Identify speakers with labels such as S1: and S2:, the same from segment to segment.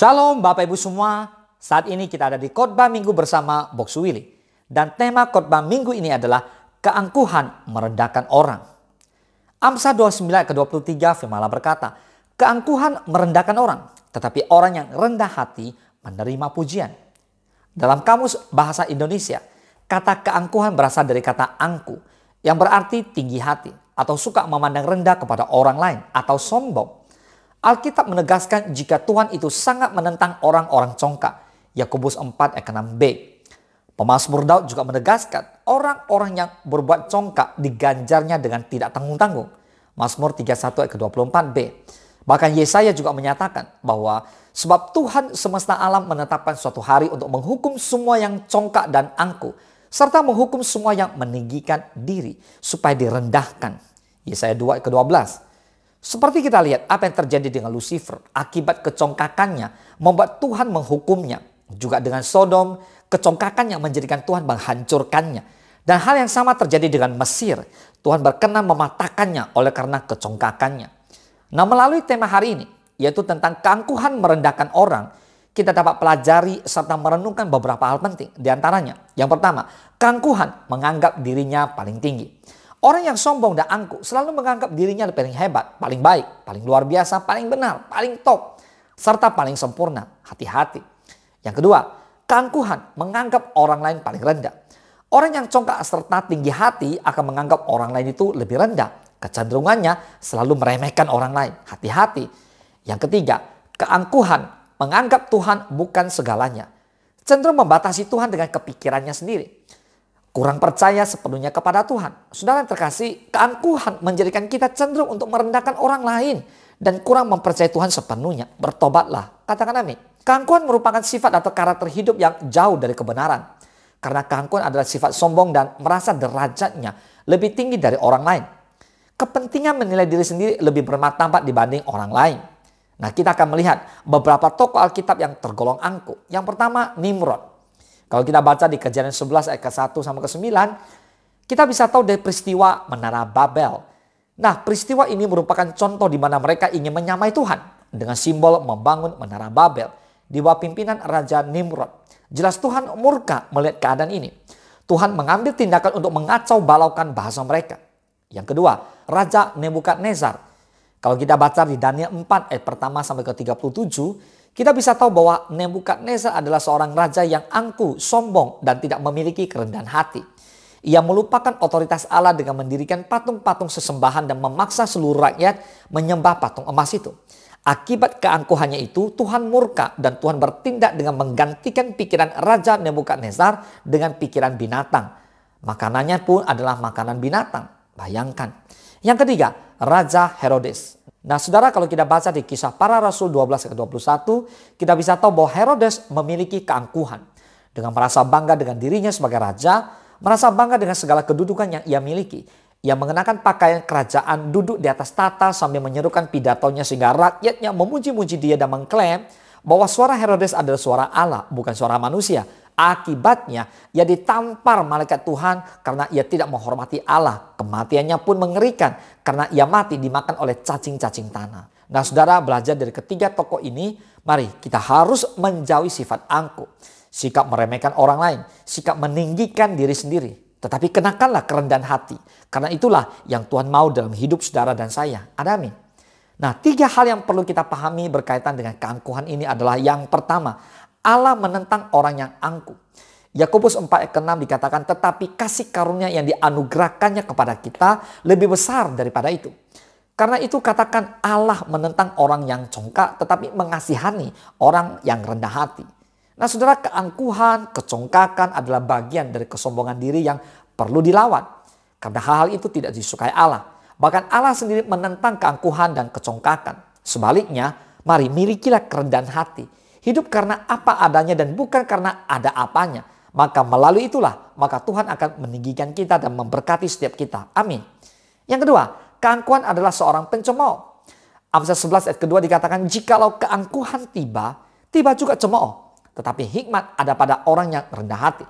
S1: Shalom Bapak Ibu semua, saat ini kita ada di khotbah minggu bersama Boksu Willy. Dan tema khotbah minggu ini adalah keangkuhan merendahkan orang. Amsal 29 ayat ke-23 firman Allah berkata, keangkuhan merendahkan orang, tetapi orang yang rendah hati menerima pujian. Dalam kamus bahasa Indonesia, kata keangkuhan berasal dari kata angku, yang berarti tinggi hati atau suka memandang rendah kepada orang lain atau sombong. Alkitab menegaskan jika Tuhan itu sangat menentang orang-orang congkak. Yakobus 4 ayat 6b. Pemazmur Daud juga menegaskan orang-orang yang berbuat congkak diganjarnya dengan tidak tanggung-tanggung. Mazmur 31 ayat ke-24b. Bahkan Yesaya juga menyatakan bahwa sebab Tuhan semesta alam menetapkan suatu hari untuk menghukum semua yang congkak dan angkuh, serta menghukum semua yang meninggikan diri supaya direndahkan. Yesaya 2 ayat ke-12. Seperti kita lihat apa yang terjadi dengan Lucifer akibat kecongkakannya membuat Tuhan menghukumnya. Juga dengan Sodom, kecongkakannya menjadikan Tuhan menghancurkannya. Dan hal yang sama terjadi dengan Mesir. Tuhan berkenan mematahkannya oleh karena kecongkakannya. Nah, melalui tema hari ini, yaitu tentang keangkuhan merendahkan orang, kita dapat pelajari serta merenungkan beberapa hal penting. Di antaranya, yang pertama, keangkuhan menganggap dirinya paling tinggi. Orang yang sombong dan angkuh selalu menganggap dirinya paling hebat, paling baik, paling luar biasa, paling benar, paling top, serta paling sempurna. Hati-hati. Yang kedua, keangkuhan menganggap orang lain paling rendah. Orang yang congkak serta tinggi hati akan menganggap orang lain itu lebih rendah. Kecenderungannya selalu meremehkan orang lain. Hati-hati. Yang ketiga, keangkuhan menganggap Tuhan bukan segalanya. Cenderung membatasi Tuhan dengan kepikirannya sendiri. Kurang percaya sepenuhnya kepada Tuhan. Saudara yang terkasih, keangkuhan menjadikan kita cenderung untuk merendahkan orang lain dan kurang mempercayai Tuhan sepenuhnya. Bertobatlah, katakan amin. Keangkuhan merupakan sifat atau karakter hidup yang jauh dari kebenaran. Karena keangkuhan adalah sifat sombong dan merasa derajatnya lebih tinggi dari orang lain. Kepentingan menilai diri sendiri lebih bermartabat dibanding orang lain. Nah, kita akan melihat beberapa tokoh Alkitab yang tergolong angkuh. Yang pertama, Nimrod. Kalau kita baca di Kejadian 11 ayat ke-1 sampai ke-9, kita bisa tahu dari peristiwa Menara Babel. Nah, peristiwa ini merupakan contoh di mana mereka ingin menyamai Tuhan dengan simbol membangun Menara Babel di bawah pimpinan Raja Nimrod. Jelas Tuhan murka melihat keadaan ini. Tuhan mengambil tindakan untuk mengacau balaukan bahasa mereka. Yang kedua, Raja Nebukadnezar. Kalau kita baca di Daniel 4 ayat pertama sampai ke-37, kita bisa tahu bahwa Nebukadnezar adalah seorang raja yang angkuh, sombong, dan tidak memiliki kerendahan hati. Ia melupakan otoritas Allah dengan mendirikan patung-patung sesembahan dan memaksa seluruh rakyat menyembah patung emas itu. Akibat keangkuhannya itu, Tuhan murka dan Tuhan bertindak dengan menggantikan pikiran Raja Nebukadnezar dengan pikiran binatang. Makanannya pun adalah makanan binatang. Bayangkan. Yang ketiga, Raja Herodes. Nah, saudara, kalau kita baca di Kisah Para Rasul 12 ke 21, kita bisa tahu bahwa Herodes memiliki keangkuhan. Dengan merasa bangga dengan dirinya sebagai raja, merasa bangga dengan segala kedudukan yang ia miliki. Ia mengenakan pakaian kerajaan, duduk di atas tahta sambil menyerukan pidatonya sehingga rakyatnya memuji-muji dia dan mengklaim bahwa suara Herodes adalah suara Allah, bukan suara manusia. Akibatnya, ia ditampar malaikat Tuhan karena ia tidak menghormati Allah. Kematiannya pun mengerikan karena ia mati dimakan oleh cacing-cacing tanah. Nah, saudara, belajar dari ketiga tokoh ini, mari kita harus menjauhi sifat angkuh. Sikap meremehkan orang lain, sikap meninggikan diri sendiri. Tetapi kenakanlah kerendahan hati. Karena itulah yang Tuhan mau dalam hidup saudara dan saya. Amin. Nah, tiga hal yang perlu kita pahami berkaitan dengan keangkuhan ini adalah yang pertama, Allah menentang orang yang angkuh. Yakobus 4 ayat ke-6 dikatakan, tetapi kasih karunia yang dianugerahkannya kepada kita lebih besar daripada itu. Karena itu katakan Allah menentang orang yang congkak tetapi mengasihani orang yang rendah hati. Nah, saudara, keangkuhan, kecongkakan adalah bagian dari kesombongan diri yang perlu dilawan. Karena hal-hal itu tidak disukai Allah. Bahkan Allah sendiri menentang keangkuhan dan kecongkakan. Sebaliknya, mari milikilah kerendahan hati. Hidup karena apa adanya dan bukan karena ada apanya. Maka melalui itulah, maka Tuhan akan meninggikan kita dan memberkati setiap kita. Amin. Yang kedua, keangkuhan adalah seorang pencemooh. Amsal 11 ayat kedua dikatakan, jikalau keangkuhan tiba, tiba juga cemooh. Tetapi hikmat ada pada orang yang rendah hati.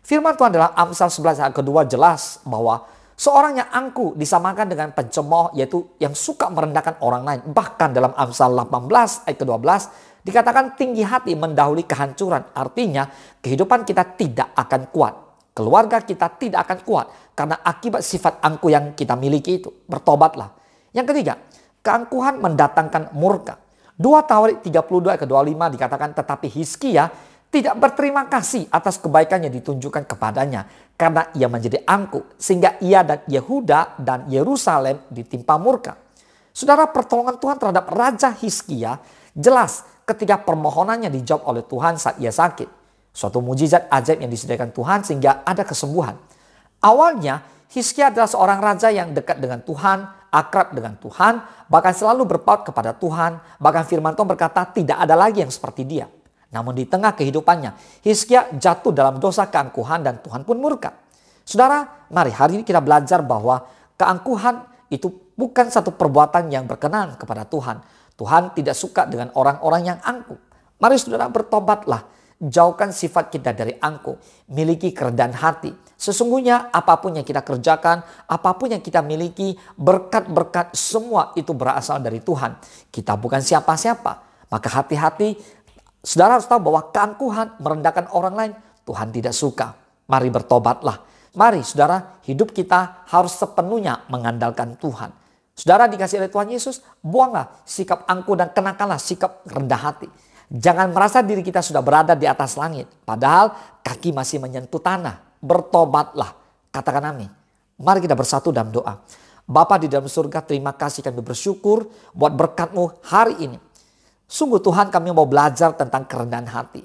S1: Firman Tuhan dalam Amsal 11 ayat kedua jelas bahwa seorang yang angkuh disamakan dengan pencemooh, yaitu yang suka merendahkan orang lain. Bahkan dalam Amsal 18 ayat ke-12, Dikatakan tinggi hati mendahului kehancuran. Artinya kehidupan kita tidak akan kuat. Keluarga kita tidak akan kuat karena akibat sifat angkuh yang kita miliki itu. Bertobatlah. Yang ketiga, keangkuhan mendatangkan murka. 2 Tawarik 32 ayat 25 dikatakan, tetapi Hizkia tidak berterima kasih atas kebaikan yang ditunjukkan kepadanya karena ia menjadi angkuh sehingga ia dan Yehuda dan Yerusalem ditimpa murka. Saudara, pertolongan Tuhan terhadap Raja Hizkia jelas ketika permohonannya dijawab oleh Tuhan saat ia sakit. Suatu mujizat ajaib yang disediakan Tuhan sehingga ada kesembuhan. Awalnya Hizkia adalah seorang raja yang dekat dengan Tuhan, akrab dengan Tuhan, bahkan selalu berpaut kepada Tuhan. Bahkan firman Tuhan berkata tidak ada lagi yang seperti dia. Namun di tengah kehidupannya, Hizkia jatuh dalam dosa keangkuhan dan Tuhan pun murka. Saudara, mari hari ini kita belajar bahwa keangkuhan itu bukan satu perbuatan yang berkenan kepada Tuhan. Tuhan tidak suka dengan orang-orang yang angkuh. Mari saudara bertobatlah. Jauhkan sifat kita dari angkuh. Miliki kerendahan hati. Sesungguhnya apapun yang kita kerjakan, apapun yang kita miliki, berkat-berkat semua itu berasal dari Tuhan. Kita bukan siapa-siapa. Maka hati-hati, saudara harus tahu bahwa keangkuhan merendahkan orang lain, Tuhan tidak suka. Mari bertobatlah. Mari saudara, hidup kita harus sepenuhnya mengandalkan Tuhan. Saudara dikasih oleh Tuhan Yesus, buanglah sikap angkuh dan kenakanlah sikap rendah hati. Jangan merasa diri kita sudah berada di atas langit. Padahal kaki masih menyentuh tanah. Bertobatlah. Katakan amin. Mari kita bersatu dalam doa. Bapa di dalam surga, terima kasih, kami bersyukur buat berkat-Mu hari ini. Sungguh Tuhan, kami mau belajar tentang kerendahan hati.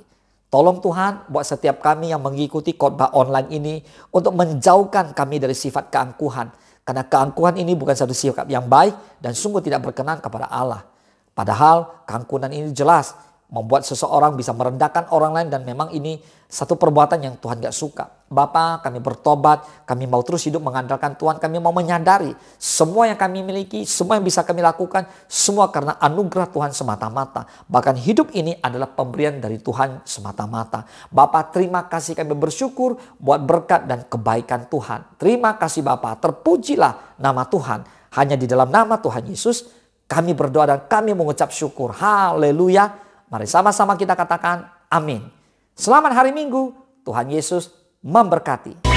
S1: Tolong Tuhan buat setiap kami yang mengikuti khotbah online ini untuk menjauhkan kami dari sifat keangkuhan. Karena keangkuhan ini bukan satu sikap yang baik dan sungguh tidak berkenan kepada Allah. Padahal keangkuhan ini jelas membuat seseorang bisa merendahkan orang lain dan memang ini satu perbuatan yang Tuhan gak suka. Bapa, kami bertobat, kami mau terus hidup mengandalkan Tuhan, kami mau menyadari semua yang kami miliki, semua yang bisa kami lakukan, semua karena anugerah Tuhan semata-mata. Bahkan hidup ini adalah pemberian dari Tuhan semata-mata. Bapa, terima kasih, kami bersyukur buat berkat dan kebaikan Tuhan. Terima kasih Bapa, terpujilah nama Tuhan. Hanya di dalam nama Tuhan Yesus kami berdoa dan kami mengucap syukur. Haleluya. Mari sama-sama kita katakan amin. Selamat hari Minggu. Tuhan Yesus memberkati.